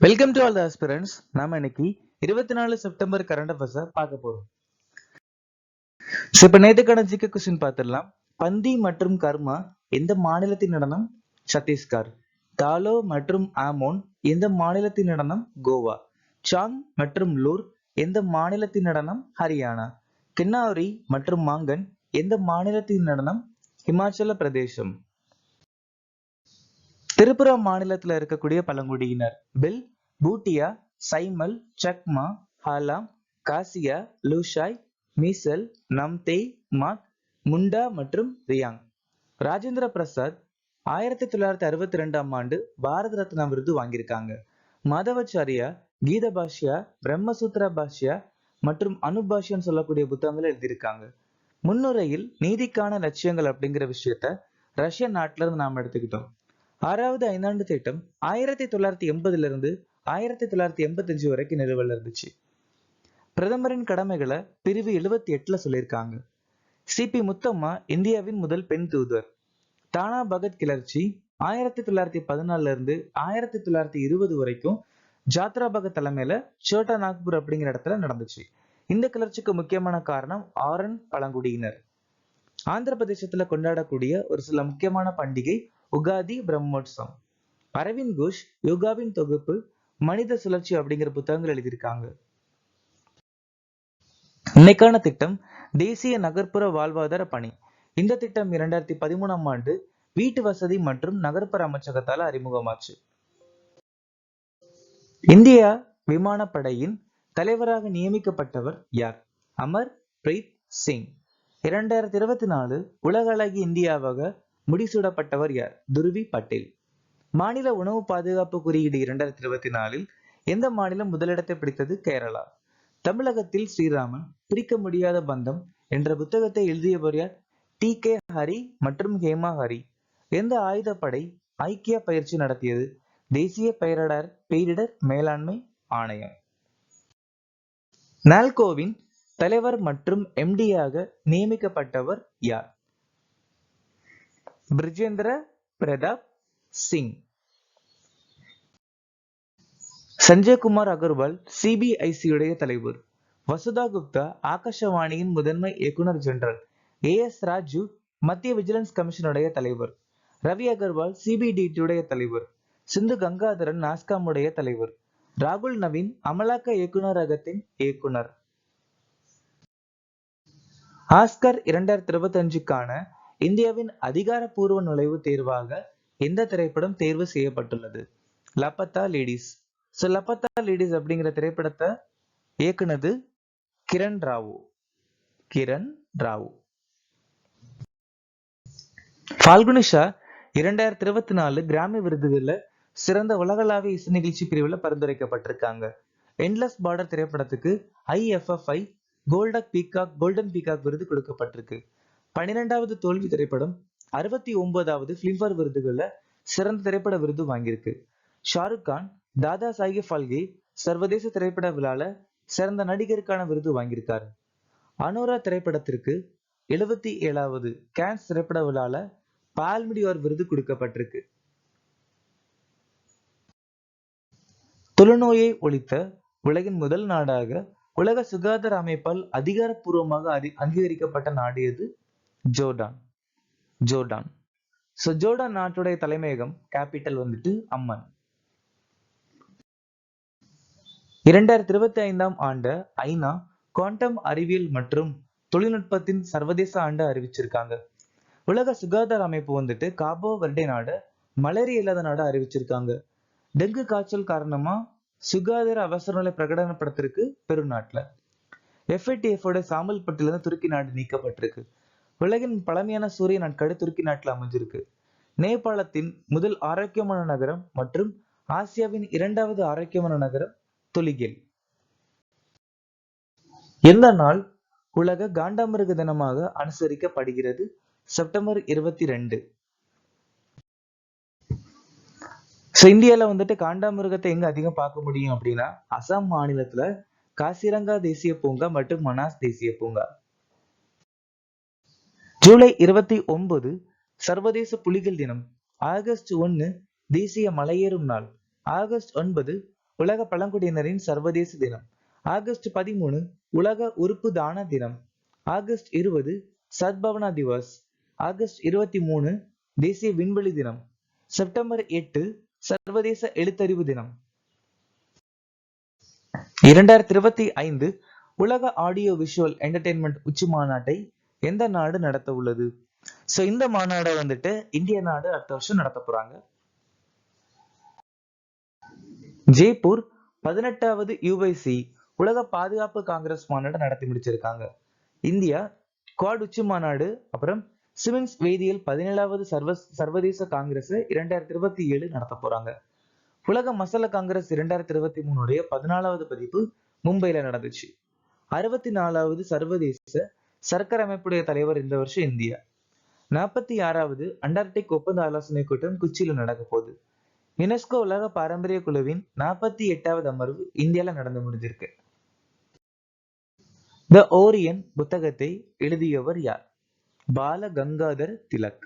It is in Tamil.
Welcome to all the aspirants. நாம இன்னைக்கு 24 செப்டம்பர் கரண்ட் அஃபேர்ஸை பார்க்க போறோம். இப்ப நேத்துக்கான ஜிகே கொஸ்டின் பார்த்துடலாம். பந்தி மற்றும் கர்மா எந்த மாநிலத்தின் நடனம்? சத்தீஸ்கர். தாலோ மற்றும் ஆமோன் எந்த மாநிலத்தின் நடனம்? கோவா. சாங் மற்றும் லூர் எந்த மாநிலத்தின் நடனம்? ஹரியானா. கின்னாரி மற்றும் மாங்கன் எந்த மாநிலத்தின் நடனம்? ஹிமாச்சல பிரதேசம். திரிபுரா மாநிலத்துல இருக்கக்கூடிய பழங்குடியினர் பில், பூட்டியா, சைமல், சக்மா, ஹாலாம், காசியா, லூஷாய், மீசல், நம்தே, மாக், முண்டா மற்றும் ரியாங். ராஜேந்திர பிரசாத் 1962ஆம் ஆண்டு பாரத ரத்னா விருது வாங்கியிருக்காங்க. மாதவாச்சாரியா கீத பாஷ்யா, பிரம்மசூத்ரா பாஷ்யா மற்றும் அனுபாஷ்யன்னு சொல்லக்கூடிய புத்தகங்களை எழுதியிருக்காங்க. முன்னுரையில் நீதிக்கான லட்சியங்கள் அப்படிங்கிற விஷயத்த ரஷ்ய நாட்டுல இருந்து நாம எடுத்துக்கிட்டோம். 6வது ஐந்தாண்டு திட்டம் 1980 இருந்து 1985 வரைக்கும் நிலுவையில் இருந்துச்சு. பிரதமரின் கடமைகளை பிரிவு 78ல சொல்லியிருக்காங்க. சிபி முத்தம்மா இந்தியாவின் முதல் பெண் தூதர். தானா பகத் கிளர்ச்சி 1914 இருந்து 1920 வரைக்கும் ஜாத்ரா பகத் தலைமையில சோட்டா நாக்பூர் அப்படிங்கிற இடத்துல நடந்துச்சு. இந்த கிளர்ச்சிக்கு முக்கியமான காரணம் ஆரன் பழங்குடியினர். ஆந்திர பிரதேசத்துல கொண்டாடக்கூடிய ஒரு சில முக்கியமான பண்டிகை உகாதி, பிரம்மோற்சவம். அரவிந்த் கோஷ் யோகாவின் தொகுப்பு, மனித சுழற்சி அப்படிங்கிற புத்தகங்கள் எழுதியிருக்காங்க. இன்னைக்கான திட்டம் தேசிய நகர்ப்புற வாழ்வாதார பணி. இந்த திட்டம் 2013ஆம் ஆண்டு வீட்டு வசதி மற்றும் நகர்ப்புற அமைச்சகத்தால அறிமுகமாச்சு. இந்தியா விமானப்படையின் தலைவராக நியமிக்கப்பட்டவர் யார்? அமர் பிரீத் சிங். 2024 உலக அழகி இந்தியாவாக முடிசூடப்பட்டவர் யார்? துருவி பட்டேல். மாநில உணவு பாதுகாப்பு குறியீடு 2024 எந்த மாநிலம் முதலிடத்தை பிடித்தது? கேரளா. தமிழகத்தில் ஸ்ரீராமன் பிரிக்க முடியாத பந்தம் என்ற புத்தகத்தை எழுதியவர் யார்? டி.கே. ஹரி மற்றும் ஹேமா ஹரி. எந்த ஆயுதப்படை ஐக்கிய பயிற்சி நடத்தியது? தேசிய பேரிடர் மேலாண்மை ஆணையம். நால்கோவின் தலைவர் மற்றும் எம்டியாக நியமிக்கப்பட்டவர் யார்? பிரிஜேந்திர பிரதாப் சிங். சஞ்சய்குமார் அகர்வால் சிபிஐசியுடைய தலைவர். வசுதா குப்தா ஆகாஷவாணியின் முதன்மை இயக்குனர் ஜெனரல். ஏஎஸ் ராஜு மத்திய விஜிலன்ஸ் கமிஷனுடைய தலைவர். ரவி அகர்வால் சிபிடிடியுடைய தலைவர். சிந்து கங்காதரன் நாஸ்காமுடைய தலைவர். ராகுல் நவீன் அமலாக்க இயக்குநரகத்தின் இயக்குனர். ஆஸ்கர் 2025க்கான இந்தியாவின் அதிகாரப்பூர்வ நுழைவுத் தேர்வாக எந்த திரைப்படம் தேர்வு செய்யப்பட்டுள்ளது? லபத்தா லேடிஸ். லபத்தா லேடிஸ் அப்படிங்கிற திரைப்படத்தை இயக்குனது கிரண் ராவோ. ஃபால்குனிஷா 2024 கிராமி விருதுகள்ல சிறந்த உலகளாவிய இசை நிகழ்ச்சி பிரிவுல பரிந்துரைக்கப்பட்டிருக்காங்க. என்லெஸ் பார்டர் திரைப்படத்துக்கு IFFI கோல்டன் பீகாக் விருது கொடுக்கப்பட்டிருக்கு. 12வது தோல்வி திரைப்படம் 69வது பிலிம்பேர் விருதுகள்ல சிறந்த திரைப்பட விருது வாங்கியிருக்கு. ஷாருக் கான் தாதா சாஹிப் பால்கே சர்வதேச திரைப்பட விழால சிறந்த நடிகருக்கான விருது வாங்கியிருக்காரு. அனோரா திரைப்படத்திற்கு 77வது கான்ஸ் திரைப்பட விழால பால்மிடியோர் விருது கொடுக்கப்பட்டிருக்கு. தொழுநோயை ஒழித்த உலகின் முதல் நாடாக உலக சுகாதார அமைப்பால் அதிகாரப்பூர்வமாக அங்கீகரிக்கப்பட்ட நாடு எது? ஜோர்டான். ஜோர்டான் நாட்டுடைய தலைமையகம் கேபிட்டல் வந்துட்டு அம்மன். 2025ஆம் ஆண்டு ஐநா குவாண்டம் அறிவியல் மற்றும் தொழில்நுட்பத்தின் சர்வதேச ஆண்டு அறிவிச்சிருக்காங்க. உலக சுகாதார அமைப்பு வந்துட்டு காபோ வெர்டே நாடு மலேரியா இல்லாத நாடு அறிவிச்சிருக்காங்க. டெங்கு காய்ச்சல் காரணமா சுகாதார அவசர நிலை பிரகடனப்படுத்திருக்கு பெருநாட்டுல. FATF சாம்பல் பட்டியலிருந்து துருக்கி நாடு நீக்கப்பட்டிருக்கு. உலகின் பழமையான சூரிய நாட்காடு துருக்கி நாட்டுல அமைஞ்சிருக்கு. நேபாளத்தின் முதல் ஆரோக்கியமான நகரம் மற்றும் ஆசியாவின் 2வது ஆரோக்கியமான நகரம் துலிகேல். எந்த நாள் உலக காண்டாமிருக தினமாக அனுசரிக்கப்படுகிறது? செப்டம்பர் 22. இந்தியால வந்துட்டு காண்டாமிருகத்தை எங்க அதிகம் பார்க்க முடியும் அப்படின்னா அசாம் மாநிலத்துல காசிரங்கா தேசிய பூங்கா மற்றும் மனாஸ் தேசிய பூங்கா. ஜூலை 29 சர்வதேச புலிகள் தினம். ஆகஸ்ட் 1 தேசிய மலையேறும் நாள். ஆகஸ்ட் 9 உலக பழங்குடியினரின் சர்வதேச தினம். ஆகஸ்ட் 13 உலக உறுப்பு தான தினம். ஆகஸ்ட் 20 சத்பவனா திவஸ். ஆகஸ்ட் 23 தேசிய விண்வெளி தினம். செப்டம்பர் 8 சர்வதேச எழுத்தறிவு தினம். 2025 உலக ஆடியோ விஷுவல் என்டர்டெயின்மெண்ட் உச்சி மாநாட்டை எந்த நாடு நடத்த உள்ளது? சோ இந்த மாநாடை வந்துட்டு இந்திய நாடு அடுத்த வருஷம் நடத்த போறாங்க. ஜெய்ப்பூர் 18வது யுஐசி உலக பாதுகாப்பு காங்கிரஸ் மாநாடு நடத்தி முடிச்சிருக்காங்க. இந்தியா குவாட் உச்சி மாநாடு அப்புறம் சிமென்ஸ் வேதியியல் 17வது சர்வதேச காங்கிரஸ் 2027 நடத்த போறாங்க. உலக மசாலா காங்கிரஸ் 2023 14வது பதிப்பு மும்பைல நடந்துச்சு. 64வது சர்வதேச சர்க்கரை அமைப்புடைய தலைவர் இந்த வருஷம் இந்தியா. 46வது அண்டார்டிக் ஒப்பந்த ஆலோசனை கூட்டம் கொச்சியில நடக்க போகுது. யுனெஸ்கோ உலக பாரம்பரிய குழுவின் 48வது அமர்வு இந்தியால நடந்து முடிஞ்சிருக்கு. த ஓரியன் புத்தகத்தை எழுதியவர் யார்? பால கங்காதர் திலக்.